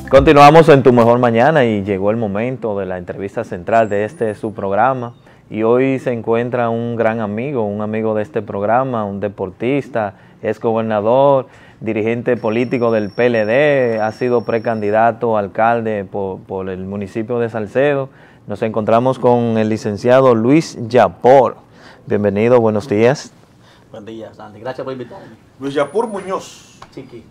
Continuamos en Tu Mejor Mañana y llegó el momento de la entrevista central de su programa. Y hoy se encuentra un gran amigo, un amigo de este programa, un deportista, es gobernador, dirigente político del PLD, ha sido precandidato a alcalde por el municipio de Salcedo. Nos encontramos con el licenciado Luis Yapur. Bienvenido, buenos días. Buen día, Sandy. Gracias por invitarme. Luis Yapur Muñoz. Chiqui.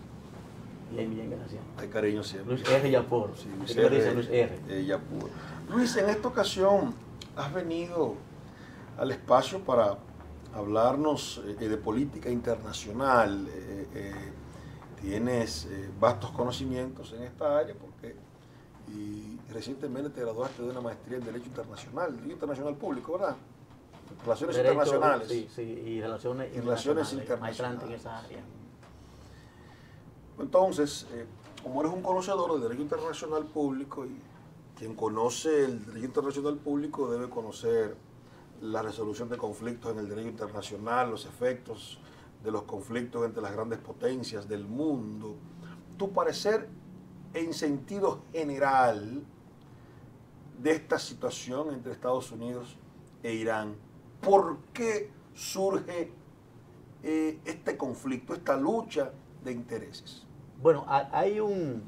Bien, gracias. Hay cariño siempre. Luis R. Yapur. Sí, Luis R. Dice Luis R. Yapur. Luis, en esta ocasión has venido al espacio para hablarnos de política internacional. Tienes vastos conocimientos en esta área porque recientemente te graduaste de una maestría en Derecho Internacional Público, ¿verdad? Relaciones Derecho, internacionales. Sí, y relaciones internacionales. Maestrante en esa área. Entonces, como eres un conocedor del derecho internacional público, y quien conoce el derecho internacional público debe conocer la resolución de conflictos en el derecho internacional, los efectos de los conflictos entre las grandes potencias del mundo. Tu parecer en sentido general de esta situación entre Estados Unidos e Irán. ¿Por qué surge este conflicto, esta lucha de intereses? Bueno, hay un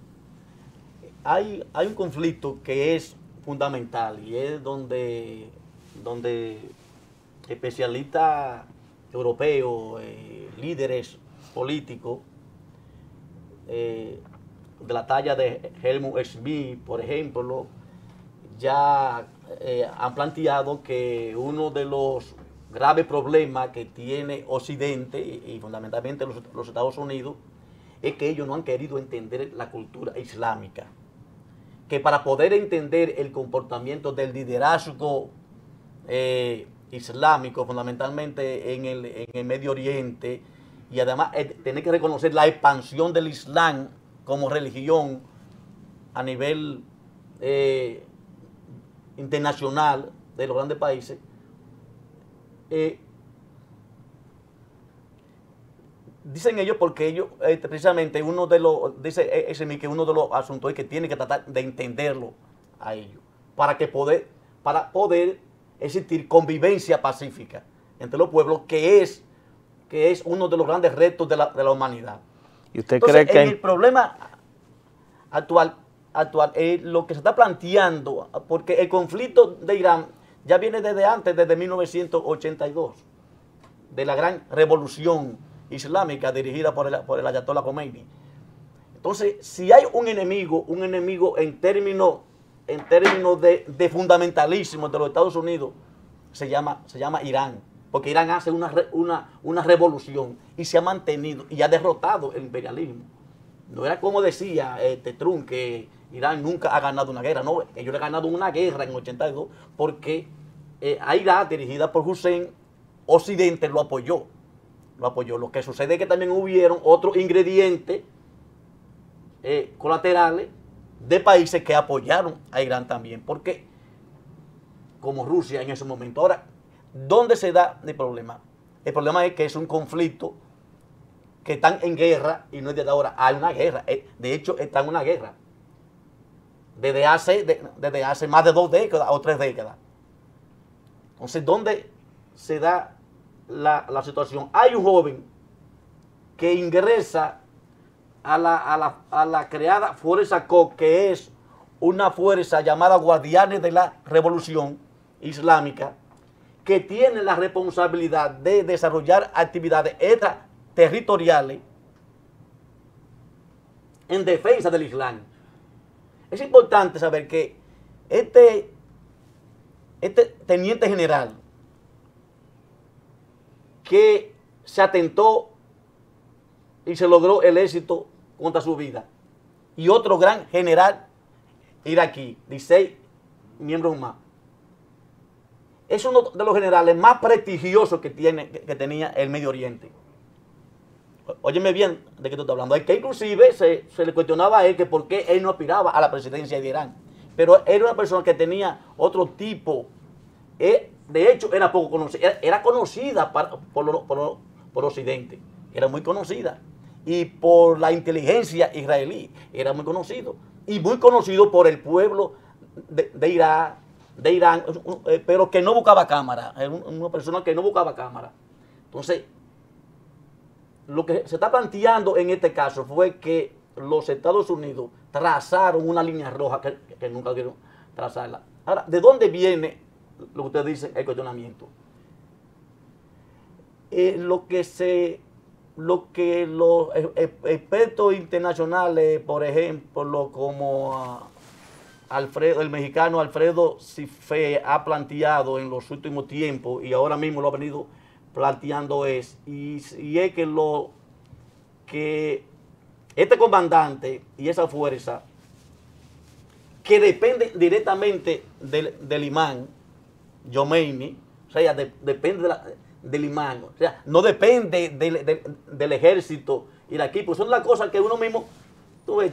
conflicto que es fundamental y es donde especialistas europeos, líderes políticos de la talla de Helmut Schmidt, por ejemplo, ya han planteado que uno de los graves problemas que tiene Occidente y fundamentalmente los Estados Unidos es que ellos no han querido entender la cultura islámica. Que para poder entender el comportamiento del liderazgo islámico, fundamentalmente en el Medio Oriente, y además tener que reconocer la expansión del Islam como religión a nivel internacional de los grandes países, dicen ellos porque ellos, precisamente, dice ese que uno de los asuntos es que tiene que tratar de entenderlo a ellos, para poder existir convivencia pacífica entre los pueblos, que es uno de los grandes retos de la humanidad. ¿Y usted Entonces, cree que el problema actual es lo que se está planteando, porque el conflicto de Irán ya viene desde antes, desde 1982, de la gran revolución islámica dirigida por el Ayatollah Khomeini. Entonces, si hay un enemigo en términos de fundamentalismo de los Estados Unidos, se llama Irán, porque Irán hace una revolución y se ha mantenido y ha derrotado el imperialismo. No era como decía Trump, que Irán nunca ha ganado una guerra. No, ellos le han ganado una guerra en 82 porque a Irak, dirigida por Hussein, Occidente lo apoyó. Lo que sucede es que también hubieron otros ingredientes colaterales de países que apoyaron a Irán también, porque como Rusia en ese momento. Ahora, ¿dónde se da el problema? El problema es que es un conflicto que están en guerra y no es desde ahora. Hay una guerra, de hecho está en una guerra desde hace más de 2 décadas o 3 décadas. Entonces, ¿dónde se da la situación? Hay un joven que ingresa a la creada Fuerza COC, que es una fuerza llamada Guardianes de la Revolución Islámica, que tiene la responsabilidad de desarrollar actividades extraterritoriales en defensa del Islam. Es importante saber que este teniente general que se atentó y se logró el éxito contra su vida, y otro gran general iraquí, 16 miembros más, es uno de los generales más prestigiosos que tenía el Medio Oriente. Óyeme bien de qué tú estás hablando. Es que inclusive se le cuestionaba a él que por qué él no aspiraba a la presidencia de Irán. Pero era una persona que tenía otro tipo. De hecho, era poco conocida. Era conocida por Occidente. era muy conocida. Y por la inteligencia israelí era muy conocido. Y muy conocido por el pueblo de Irán, pero que no buscaba cámara. Era una persona que no buscaba cámara. Entonces, lo que se está planteando en este caso fue que los Estados Unidos trazaron una línea roja que nunca quisieron trazarla. Ahora, ¿de dónde viene lo que ustedes dicen, el cuestionamiento? Lo que los expertos internacionales, por ejemplo, como el mexicano Alfredo Cifé ha planteado en los últimos tiempos, y ahora mismo lo ha venido planteando, es que este comandante y esa fuerza que depende directamente del imán Yomeini, o sea, depende del imán, o sea, no depende del ejército iraquí, pues son las cosas que uno mismo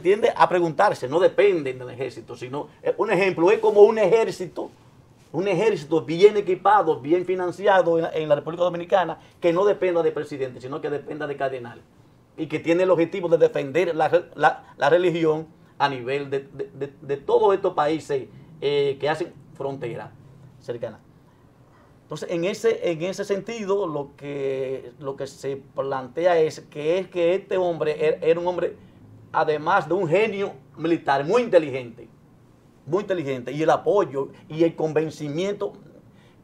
tiende a preguntarse, no dependen del ejército, sino, un ejemplo, es como un ejército bien equipado, bien financiado en la República Dominicana, que no dependa del presidente, sino que dependa de cardenal, y que tiene el objetivo de defender la religión a nivel de todos estos países que hacen frontera cercana. Entonces, en ese sentido, lo que se plantea es que este hombre era un hombre, además de un genio militar, muy inteligente, y el apoyo y el convencimiento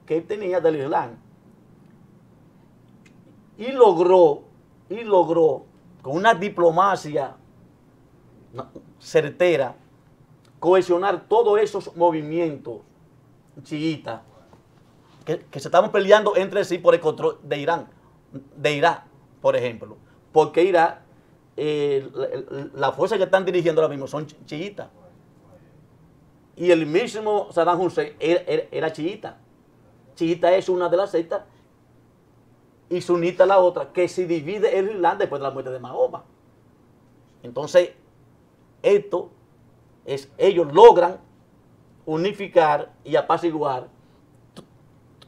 que él tenía del Islam. Y logró con una diplomacia certera cohesionar todos esos movimientos chiitas que se estaban peleando entre sí por el control de Irak, por ejemplo, porque Irak, la fuerza que están dirigiendo ahora mismo son chiitas, y el mismo Saddam Hussein era chiita. Chiita es una de las sectas y sunita la otra, que se divide el Islam después de la muerte de Mahoma. Entonces, ellos logran unificar y apaciguar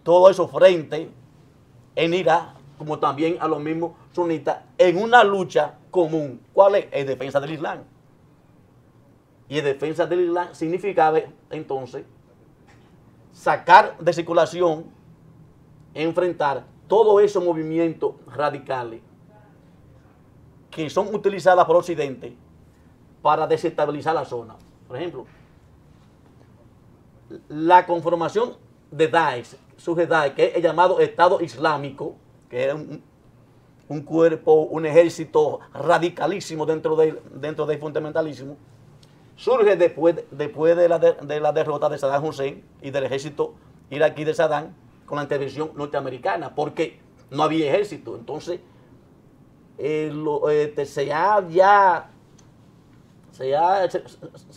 todos esos frentes en Irak, como también a los mismos sunitas, en una lucha común. ¿Cuál es? En defensa del Islam. Y en defensa del Islam significaba entonces sacar de circulación, enfrentar todos esos movimientos radicales que son utilizados por Occidente para desestabilizar la zona. Por ejemplo, la conformación de Daesh, surge Daesh, que es el llamado Estado Islámico, que es un cuerpo, un ejército radicalísimo dentro del fundamentalismo, surge después de la derrota de Saddam Hussein y del ejército iraquí de Saddam con la intervención norteamericana, porque no había ejército. Entonces, se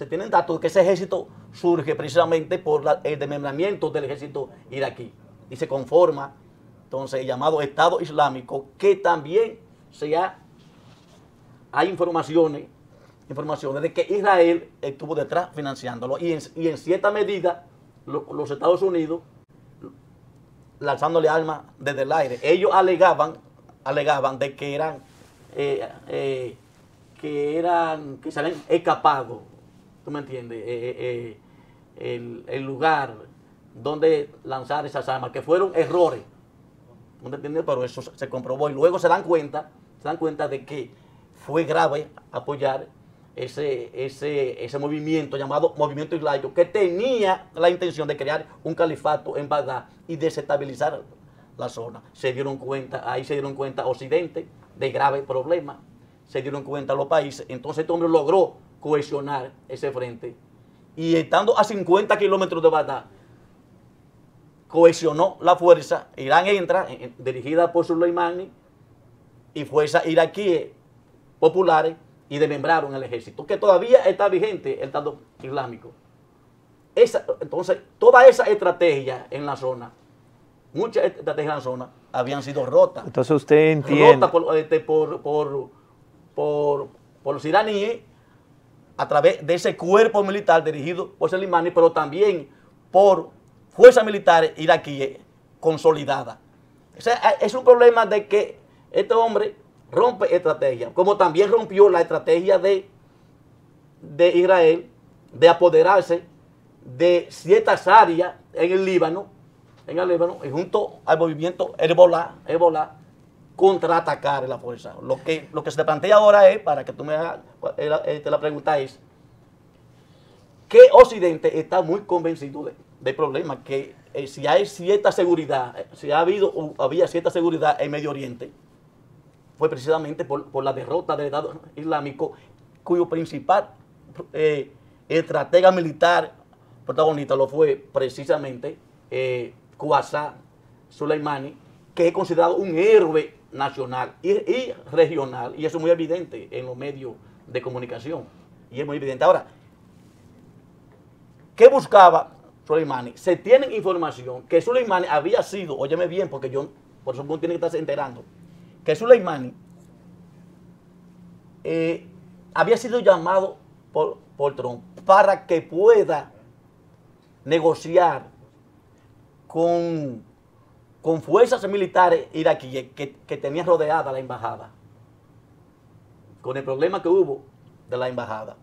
tienen datos de que ese ejército surge precisamente por el desmembramiento del ejército iraquí y se conforma entonces el llamado Estado Islámico, que también hay informaciones de que Israel estuvo detrás financiándolo y en cierta medida los Estados Unidos lanzándole armas desde el aire. Ellos alegaban de que que se habían escapado, ¿tú me entiendes? El lugar donde lanzar esas armas, que fueron errores, ¿tú me entiendes? Pero eso se comprobó y luego se dan cuenta de que fue grave apoyar ese movimiento llamado Movimiento Islámico, que tenía la intención de crear un califato en Bagdad y desestabilizar la zona. Ahí se dieron cuenta Occidente de graves problemas, se dieron cuenta los países. Entonces este hombre logró cohesionar ese frente y estando a 50 kilómetros de Bagdad, cohesionó la fuerza. Irán entra, dirigida por Soleimani, y fuerzas iraquíes populares, y desmembraron el ejército, que todavía está vigente el Estado Islámico. Entonces, toda esa estrategia en la zona, muchas estrategias en la zona, habían sido rotas. Entonces usted entiende. Rotas por los iraníes, a través de ese cuerpo militar dirigido por Soleimani, pero también por fuerzas militares iraquíes consolidadas. O sea, es un problema de que este hombre rompe estrategia, como también rompió la estrategia de Israel de apoderarse de ciertas áreas en el Líbano, y junto al movimiento Hezbollah contraatacar la fuerza. Lo que se te plantea ahora es, para que tú me hagas la pregunta es, que Occidente está muy convencido del problema, que si hay cierta seguridad, si ha habido o había cierta seguridad en Medio Oriente, fue precisamente por la derrota del Estado Islámico, cuyo principal estratega militar protagonista lo fue precisamente Qasem Soleimani, que es considerado un héroe nacional y regional, y eso es muy evidente en los medios de comunicación, y es muy evidente. Ahora, ¿qué buscaba Soleimani? Se tiene información que Soleimani había sido, óyeme bien, porque por eso uno tiene que estarse enterando, que Soleimani había sido llamado por Trump para que pueda negociar con fuerzas militares iraquíes que tenían rodeada la embajada, con el problema que hubo de la embajada,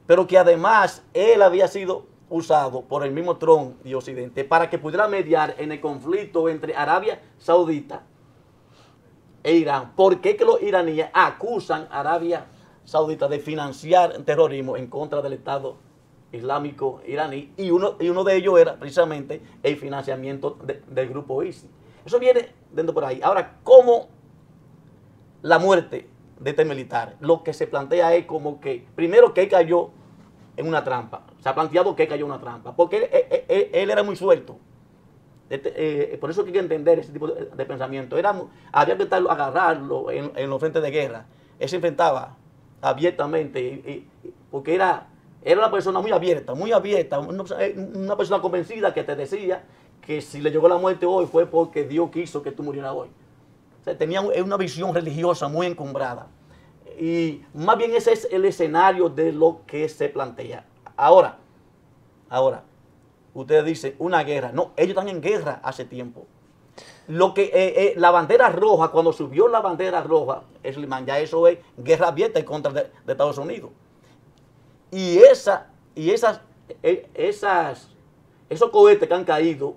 pero que además él había sido usado por el mismo Trump y Occidente para que pudiera mediar en el conflicto entre Arabia Saudita e Irán. ¿Por qué que los iraníes acusan a Arabia Saudita de financiar terrorismo en contra del Estado Islámico iraní? Y uno de ellos era precisamente el financiamiento del grupo ISIS. Eso viene dentro por ahí. Ahora, ¿cómo la muerte de este militar? Lo que se plantea es como que, primero, que él cayó en una trampa. Se ha planteado que él cayó en una trampa, porque él era muy suelto. Por eso hay que entender ese tipo de pensamiento. Había que agarrarlo en los frentes de guerra. Él se enfrentaba abiertamente, porque era una persona muy abierta, una persona convencida que te decía que si le llegó la muerte hoy fue porque Dios quiso que tú murieras hoy. O sea, tenía una visión religiosa muy encumbrada. Y más bien ese es el escenario de lo que se plantea. Ahora, ustedes dicen una guerra. No, ellos están en guerra hace tiempo. La bandera roja, cuando subió la bandera roja, ya eso es guerra abierta en contra de Estados Unidos. Y esos cohetes que han caído,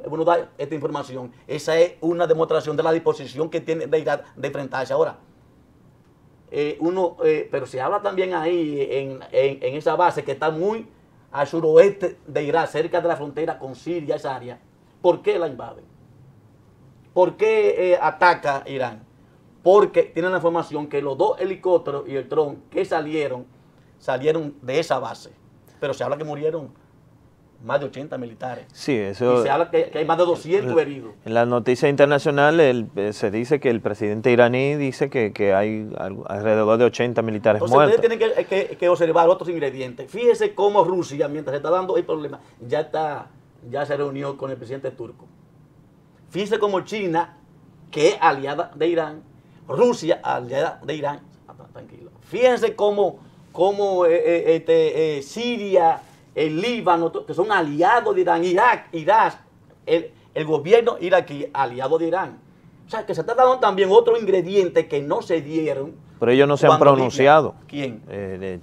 bueno, da esta información, esa es una demostración de la disposición que tiene de Irak de enfrentarse. Ahora, pero se habla también ahí en esa base que está muy al suroeste de Irak, cerca de la frontera con Siria, esa área. ¿Por qué la invaden? ¿Por qué ataca Irán? Porque tienen la información que los dos helicópteros y el dron que salieron de esa base. Pero se habla que murieron más de 80 militares. Sí, eso. Y se habla que hay más de 200 heridos. En la noticia internacional se dice que el presidente iraní dice que hay alrededor de 80 militares muertos. Ustedes tienen que observar otros ingredientes. Fíjese cómo Rusia, mientras se está dando el problema, ya se reunió con el presidente turco. Fíjese cómo China, que es aliada de Irán, Rusia, aliada de Irán, tranquilo. Fíjense cómo Siria, el Líbano, que son aliados de Irán, Irak, el gobierno iraquí, aliado de Irán. O sea, que se está dando también otro ingrediente que no se dieron. Pero ellos no se han pronunciado. ¿Quién?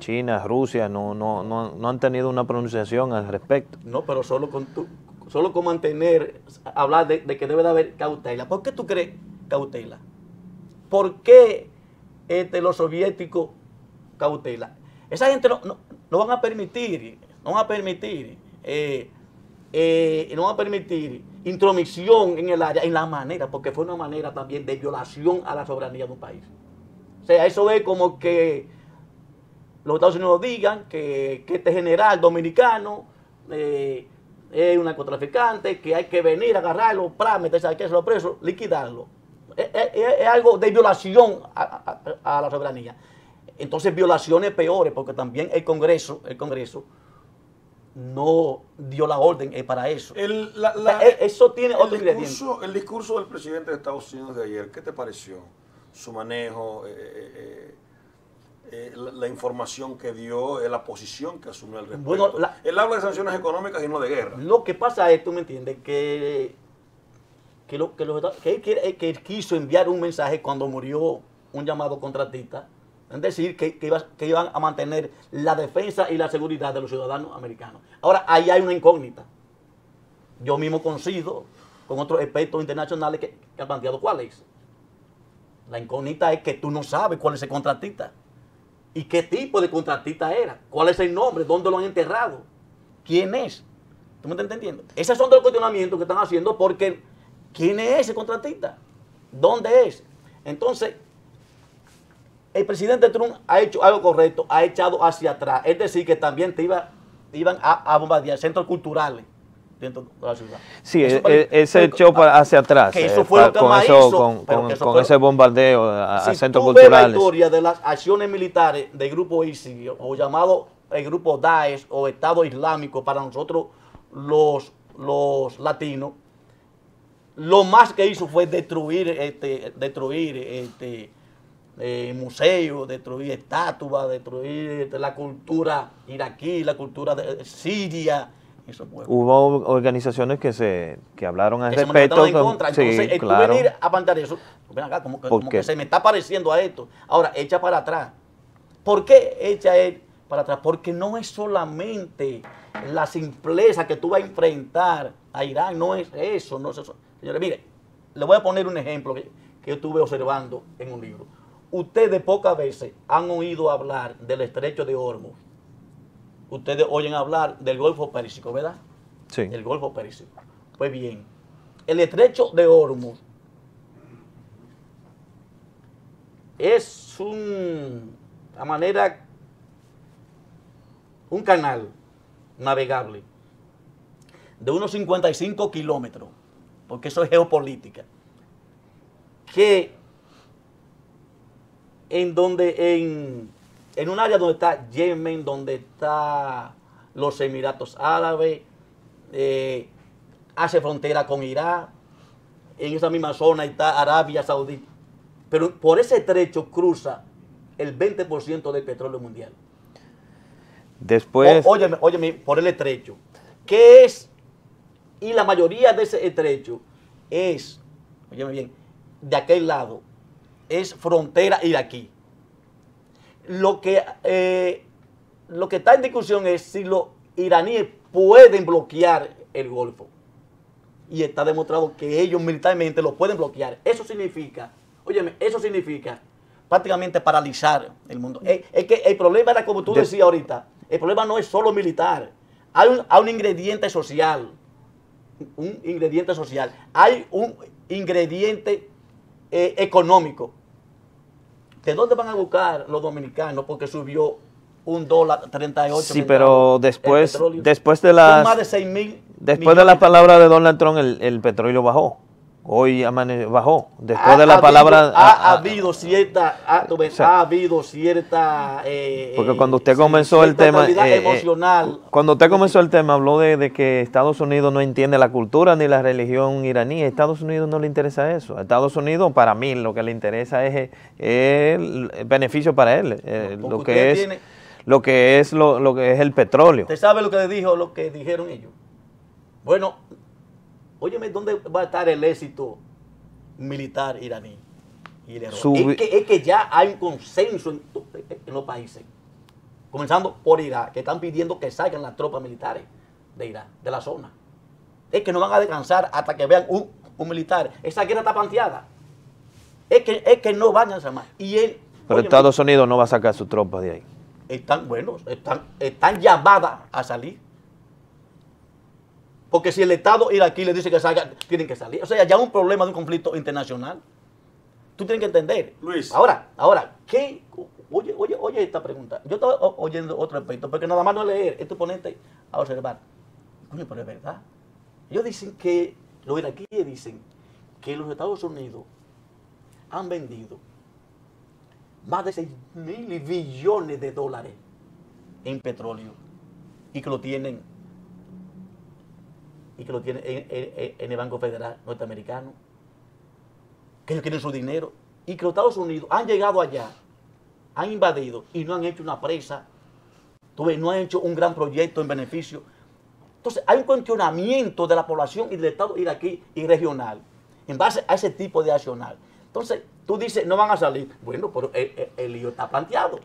China, Rusia, no han tenido una pronunciación al respecto. No, pero solo con hablar de que debe de haber cautela. ¿Por qué tú crees cautela? ¿Por qué los soviéticos cautela? Esa gente no van a permitir intromisión en el área, en la manera, porque fue una manera también de violación a la soberanía de un país. O sea, eso es como que los Estados Unidos digan que este general dominicano es un narcotraficante, que hay que venir a agarrarlo, meterse aquí, hacerlo preso, liquidarlo. Es algo de violación a la soberanía. Entonces, violaciones peores, porque también el Congreso no dio la orden para eso. Eso tiene otro ingrediente. El discurso del presidente de Estados Unidos de ayer, ¿qué te pareció? Su manejo, la información que dio, la posición que asumió al respecto. Bueno, él habla de sanciones económicas y no de guerra. Lo que pasa es, tú me entiendes, que que él quiso enviar un mensaje cuando murió un llamado contratista, es decir, que iban a mantener la defensa y la seguridad de los ciudadanos americanos. Ahora, ahí hay una incógnita. Yo mismo coincido con otros expertos internacionales que han planteado cuál es. La incógnita es que tú no sabes cuál es el contratista y qué tipo de contratista era, cuál es el nombre, dónde lo han enterrado, quién es. ¿Tú me estás entendiendo? Esos son los cuestionamientos que están haciendo porque ¿quién es ese contratista? ¿Dónde es? Entonces, el presidente Trump ha hecho algo correcto, ha echado hacia atrás. Es decir, que también iban a bombardear centros culturales dentro de la ciudad. Sí, ese echó hacia atrás. Que eso fue lo que más hizo. Con ese bombardeo a centros culturales. Si tú ves la historia de las acciones militares del grupo ISIL, o llamado el grupo Daesh, o Estado Islámico, para nosotros los latinos, lo más que hizo fue destruir museos, destruir estatuas, destruir la cultura iraquí, la cultura de Siria. Eso fue. Hubo organizaciones que hablaron al respecto. En contra. Entonces, sí, claro. Tú venir a plantear eso, ven acá, como que se me está pareciendo a esto. Ahora, echa para atrás. ¿Por qué echa él para atrás? Porque no es solamente la simpleza que tú vas a enfrentar a Irán, no es eso, no es eso. Señores, mire, le voy a poner un ejemplo que yo estuve observando en un libro. Ustedes pocas veces han oído hablar del estrecho de Hormuz. Ustedes oyen hablar del Golfo Pérsico, ¿verdad? Sí. El Golfo Pérsico. Pues bien, el estrecho de Hormuz es un canal navegable de unos 55 kilómetros, porque eso es geopolítica, que en un área donde está Yemen, donde está los Emiratos Árabes, hace frontera con Irak, en esa misma zona está Arabia Saudí, pero por ese estrecho cruza el 20% del petróleo mundial. Después... Óyeme, por el estrecho. ¿Qué es? Y la mayoría de ese estrecho es, óyeme bien, de aquel lado, es frontera iraquí. Lo que está en discusión es si los iraníes pueden bloquear el Golfo. Y está demostrado que ellos militarmente lo pueden bloquear. Eso significa, óyeme, eso significa prácticamente paralizar el mundo. Es que el problema era, como tú decías ahorita, el problema no es solo militar. Hay un ingrediente social. Un ingrediente social. Hay un ingrediente económico. ¿De dónde van a buscar los dominicanos? Porque subió $1.38. Sí, pero después de las... más de 6,000 después de la palabra de Donald Trump, el petróleo bajó. Hoy bajó. Después de la palabra... Ha habido cierta... Ha habido cierta... porque cuando usted comenzó el tema... emocional. Cuando usted comenzó el tema, habló de que Estados Unidos no entiende la cultura ni la religión iraní. A Estados Unidos no le interesa eso. A Estados Unidos, para mí, lo que le interesa es el beneficio para él. Lo que es el petróleo. ¿Usted sabe lo que dijeron ellos? Bueno... Óyeme, ¿dónde va a estar el éxito militar iraní? Y el error. Es que ya hay un consenso en los países, comenzando por Irak, que están pidiendo que salgan las tropas militares de Irak, de la zona. Es que no van a descansar hasta que vean un militar. Esa guerra está planteada. Es que no van a más. Pero Estados Unidos no va a sacar sus tropas de ahí. Están llamadas a salir. Porque si el Estado iraquí le dice que salgan, tienen que salir. O sea, ya es un problema de un conflicto internacional. Tú tienes que entender. Luis. Ahora, ¿qué? Oye esta pregunta. Yo estaba oyendo otro aspecto, porque nada más no leer, es tu ponente a observar. Coño, pero es verdad. Ellos dicen que, los iraquíes dicen que los Estados Unidos han vendido más de 6,000 billones de dólares en petróleo y que lo tienen en el Banco Federal norteamericano, que ellos quieren su dinero, y que los Estados Unidos han llegado allá, han invadido y no han hecho una presa, no han hecho un gran proyecto en beneficio. Entonces hay un cuestionamiento de la población y del Estado iraquí y regional, en base a ese tipo de accionar. Entonces, tú dices, no van a salir. Bueno, pero el lío está planteado.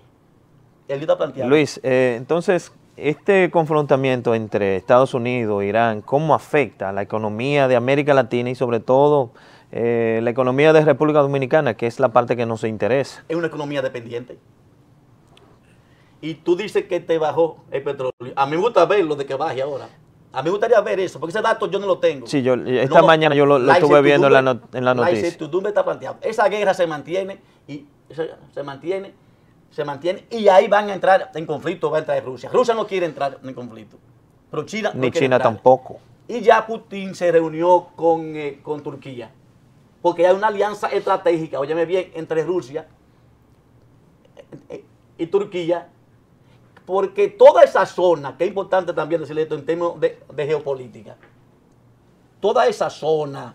El lío está planteado. Luis, entonces, este confrontamiento entre Estados Unidos e Irán, ¿cómo afecta a la economía de América Latina y sobre todo la economía de República Dominicana, que es la parte que nos interesa? Es una economía dependiente. Y tú dices que te bajó el petróleo. A mí me gusta verlo de que baje ahora. A mí me gustaría ver eso, porque ese dato yo no lo tengo. Sí, esta mañana yo lo estuve viendo en la noticia. La incertidumbre está planteada. Esa guerra se mantiene y ahí van a entrar en conflicto, va a entrar Rusia. Rusia no quiere entrar en conflicto, pero China no ni quiere China entrar. tampoco. Y ya Putin se reunió con Turquía, porque hay una alianza estratégica, óyeme bien, entre Rusia y Turquía, porque toda esa zona, que es importante también decirle esto en términos de geopolítica, toda esa zona,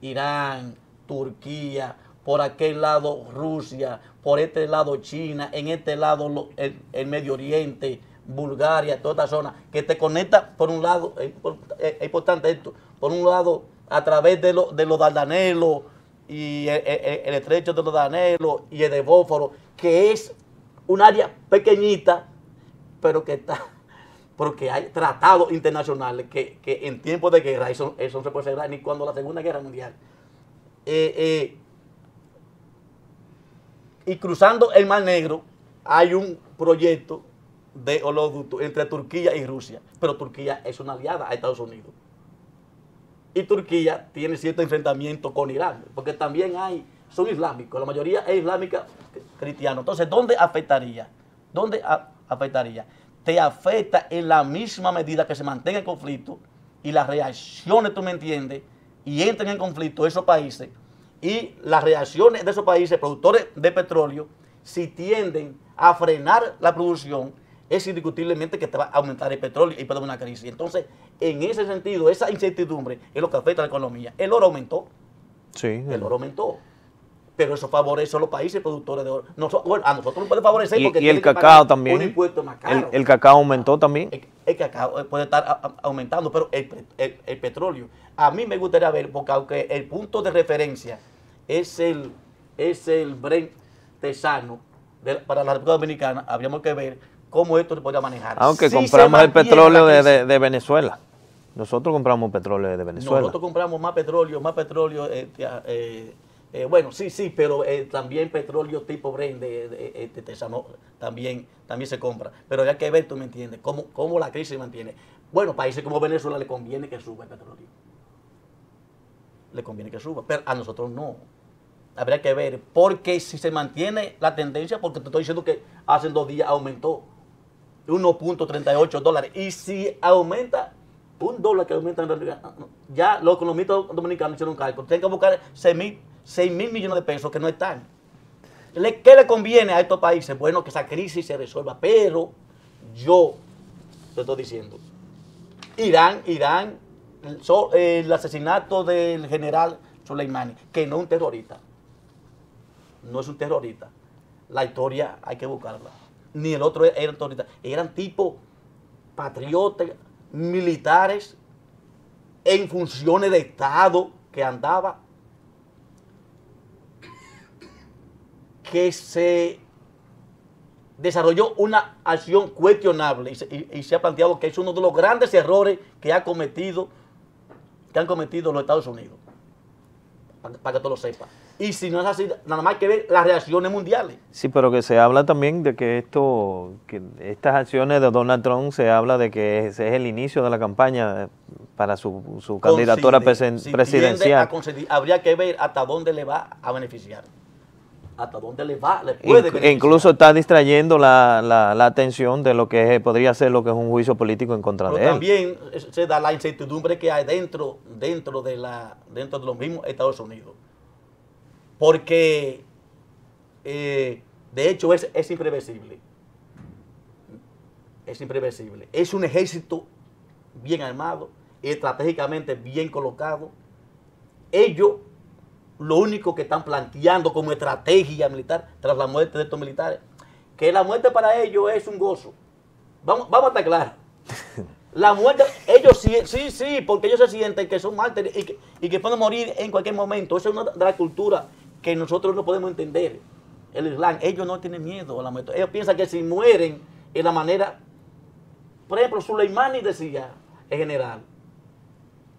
Irán, Turquía, por aquel lado Rusia, por este lado China, en este lado el Medio Oriente, Bulgaria, toda esta zona, que te conecta por un lado, es importante esto, por un lado a través de los Dardanelos y el estrecho de los Dardanelos y el de Bósforo, que es un área pequeñita, pero que está, porque hay tratados internacionales que en tiempos de guerra, eso no se puede celebrar ni cuando la Segunda Guerra Mundial. Y cruzando el Mar Negro hay un proyecto de oleoducto entre Turquía y Rusia, pero Turquía es una aliada a Estados Unidos. Y Turquía tiene cierto enfrentamiento con Irán, porque también son islámicos, la mayoría es islámica cristiana. Entonces, ¿dónde afectaría? ¿Dónde afectaría? Te afecta en la misma medida que se mantenga el conflicto y las reacciones, tú me entiendes, y entren en conflicto esos países, y las reacciones de esos países productores de petróleo, si tienden a frenar la producción, es indiscutiblemente que te va a aumentar el petróleo y puede haber una crisis. Entonces, en ese sentido, esa incertidumbre es lo que afecta a la economía. El oro aumentó. Sí. El oro aumentó. Pero eso favorece a los países productores de oro. Bueno, a nosotros nos puede favorecer porque y el cacao también. Un impuesto más caro. El cacao aumentó también. El cacao puede estar aumentando, pero el petróleo. A mí me gustaría ver, porque aunque el punto de referencia es el Brent tesano para la República Dominicana, habríamos que ver cómo esto se podría manejar. Aunque compramos el petróleo de Venezuela. Nosotros compramos petróleo de Venezuela. Nosotros compramos más petróleo. Bueno, sí, pero también petróleo tipo Brent de tesano también se compra. Pero hay que ver, tú me entiendes, cómo la crisis se mantiene. Bueno, países como Venezuela le conviene que suba el petróleo. Le conviene que suba, pero a nosotros no. Habría que ver, porque si se mantiene la tendencia, porque te estoy diciendo que hace 2 días aumentó $1.38. Y si aumenta $1 que aumenta en realidad, ya los economistas dominicanos hicieron un cálculo. Tienen que buscar 6 mil millones de pesos que no están. ¿Qué le conviene a estos países? Bueno, que esa crisis se resuelva, pero yo te estoy diciendo, Irán, el asesinato del general Soleimani, que no es un terrorista, no es un terrorista, la historia hay que buscarla, ni el otro era terrorista, eran tipos patriotas, militares, en funciones de Estado, que andaba, que se desarrolló una acción cuestionable y se ha planteado que es uno de los grandes errores que han cometido los Estados Unidos, para que tú lo sepas. Y si no es así, nada más hay que ver las reacciones mundiales. Sí, pero que se habla también de que estas acciones de Donald Trump, se habla de que ese es el inicio de la campaña para su candidatura presidencial. Habría que ver hasta dónde le va a beneficiar. Hasta dónde le puede beneficiar. Incluso está distrayendo la atención de lo que podría ser lo que es un juicio político en contra de él. También se da la incertidumbre que hay dentro de los mismos Estados Unidos. Porque, de hecho, es imprevisible. Es imprevisible. Es un ejército bien armado, estratégicamente bien colocado. Ellos, lo único que están planteando como estrategia militar tras la muerte de estos militares, que la muerte para ellos es un gozo. Vamos a estar claros. La muerte, ellos sí, porque ellos se sienten que son mártires y que pueden morir en cualquier momento. Esa es una de las culturas que nosotros no podemos entender. El Islam, ellos no tienen miedo a la muerte. Ellos piensan que si mueren en la manera... Por ejemplo, Suleimani decía, en general,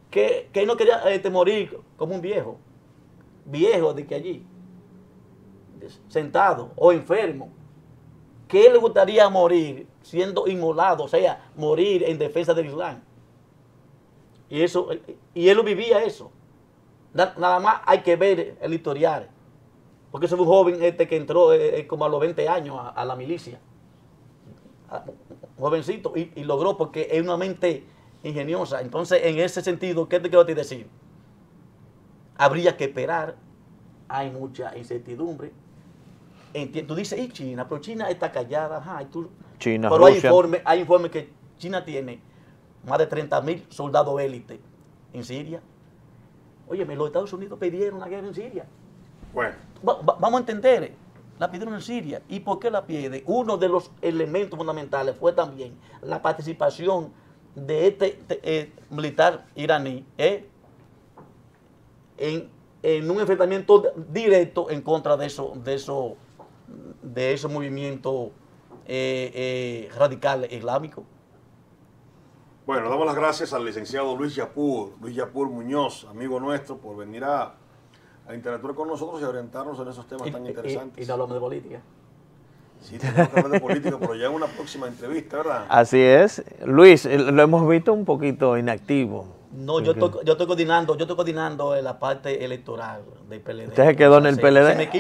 que él no quería morir como un viejo de que allí, sentado o enfermo, que él le gustaría morir siendo inmolado, o sea, morir en defensa del Islam. Y él lo vivía eso. Nada más hay que ver el historial, porque ese fue un joven que entró como a los 20 años a la milicia. Un jovencito, y logró, porque es una mente ingeniosa. Entonces, en ese sentido, ¿qué te quiero decir? Habría que esperar, hay mucha incertidumbre. Tú dices, y China, pero China está callada, ajá, China, pero Rusia. hay informes que China tiene más de 30.000 soldados élite en Siria. Óyeme, los Estados Unidos pidieron la guerra en Siria. Bueno. Vamos a entender, la pidieron en Siria. ¿Y por qué la pide? Uno de los elementos fundamentales fue también la participación de este militar iraní en un enfrentamiento directo en contra de esos movimientos radicales islámicos. Bueno, damos las gracias al licenciado Luis Yapur Muñoz, amigo nuestro, por venir a interactuar con nosotros y orientarnos en esos temas tan interesantes. Y no hablamos de política. Sí, tenemos que hablar de política, pero ya en una próxima entrevista, ¿verdad? Así es. Luis, lo hemos visto un poquito inactivo. No, yo estoy coordinando la parte electoral del PLD. ¿Usted se quedó en el PLD?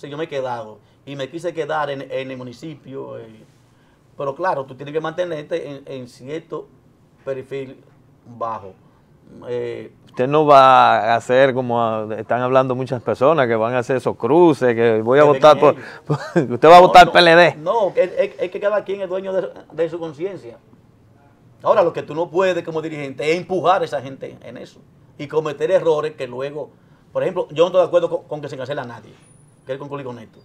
Yo me he quedado. Y me quise quedar en el municipio. Pero claro, tú tienes que mantenerte en cierto perfil bajo. Usted no va a hacer como están hablando muchas personas, que van a hacer esos cruces, que voy a votar por... Usted va a votar PLD. No, es que cada quien es dueño de su conciencia. Ahora, lo que tú no puedes como dirigente es empujar a esa gente en eso y cometer errores que luego... Por ejemplo, yo no estoy de acuerdo con que se cancele a nadie. Quiero concluir con esto.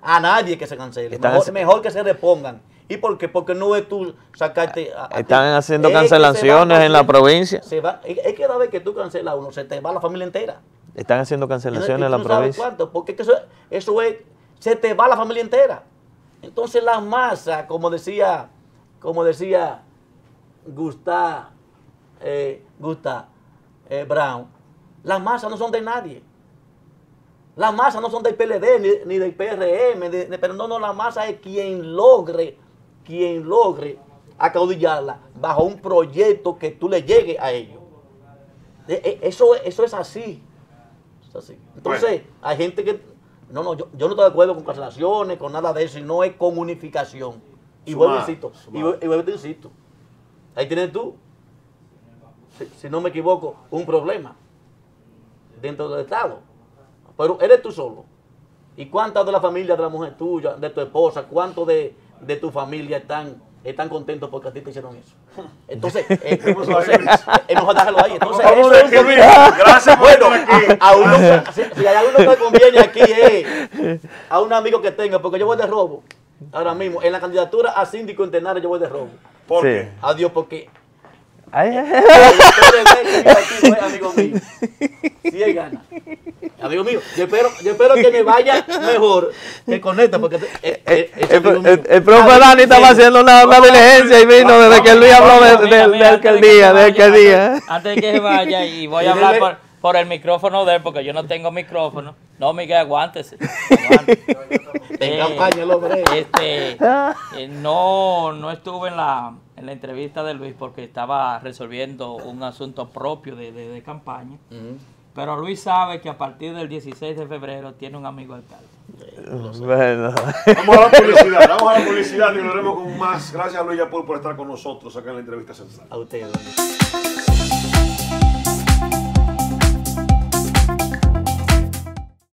A nadie que se cancele. Mejor que se repongan. ¿Y por qué? Porque no es tú sacarte... Están haciendo cancelaciones en la provincia. Es que cada vez que tú cancelas a uno, se te va la familia entera. Están haciendo cancelaciones en la provincia. ¿Sabes cuánto? Porque eso es... Se te va la familia entera. Entonces la masa, como decía Gustav Brown, las masas no son de nadie. Las masas no son del PLD ni del PRM, pero no, la masa es quien logre acaudillarla bajo un proyecto que tú le llegues a ellos. Eso es así. Entonces, bueno, hay gente que... yo no estoy de acuerdo con cancelaciones, con nada de eso, y no es con unificación. Y vuelvo te insisto. Ahí tienes tú, si no me equivoco, un problema dentro del Estado. Pero eres tú solo. ¿Y cuántas de la familia de la mujer tuya, de tu esposa, cuántos de tu familia están contentos porque a ti te hicieron eso? Entonces, mejor déjalo ahí. Entonces, eso es un gracias por estar aquí. Si hay alguno que me conviene aquí a un amigo que tenga, porque yo voy de robo. Ahora mismo, en la candidatura a síndico en Tenares yo voy de robo. ¿Por qué? Adiós, porque... Amigo mío. Si él gana. Amigo mío, yo espero que me vaya mejor que con esta, porque el profe Dani estaba haciendo una diligencia y vino desde que Luis habló de alcaldía. Antes de que se vaya, y voy a hablar por el micrófono de él, porque yo no tengo micrófono. No, Miguel, aguántese. En campaña, lo veré. No estuve en la entrevista de Luis porque estaba resolviendo un asunto propio de campaña. Pero Luis sabe que a partir del 16 de febrero tiene un amigo alcalde. Bueno. Vamos a la publicidad y volveremos con más. Gracias a Luis Yapur por estar con nosotros acá en la entrevista central. A ustedes.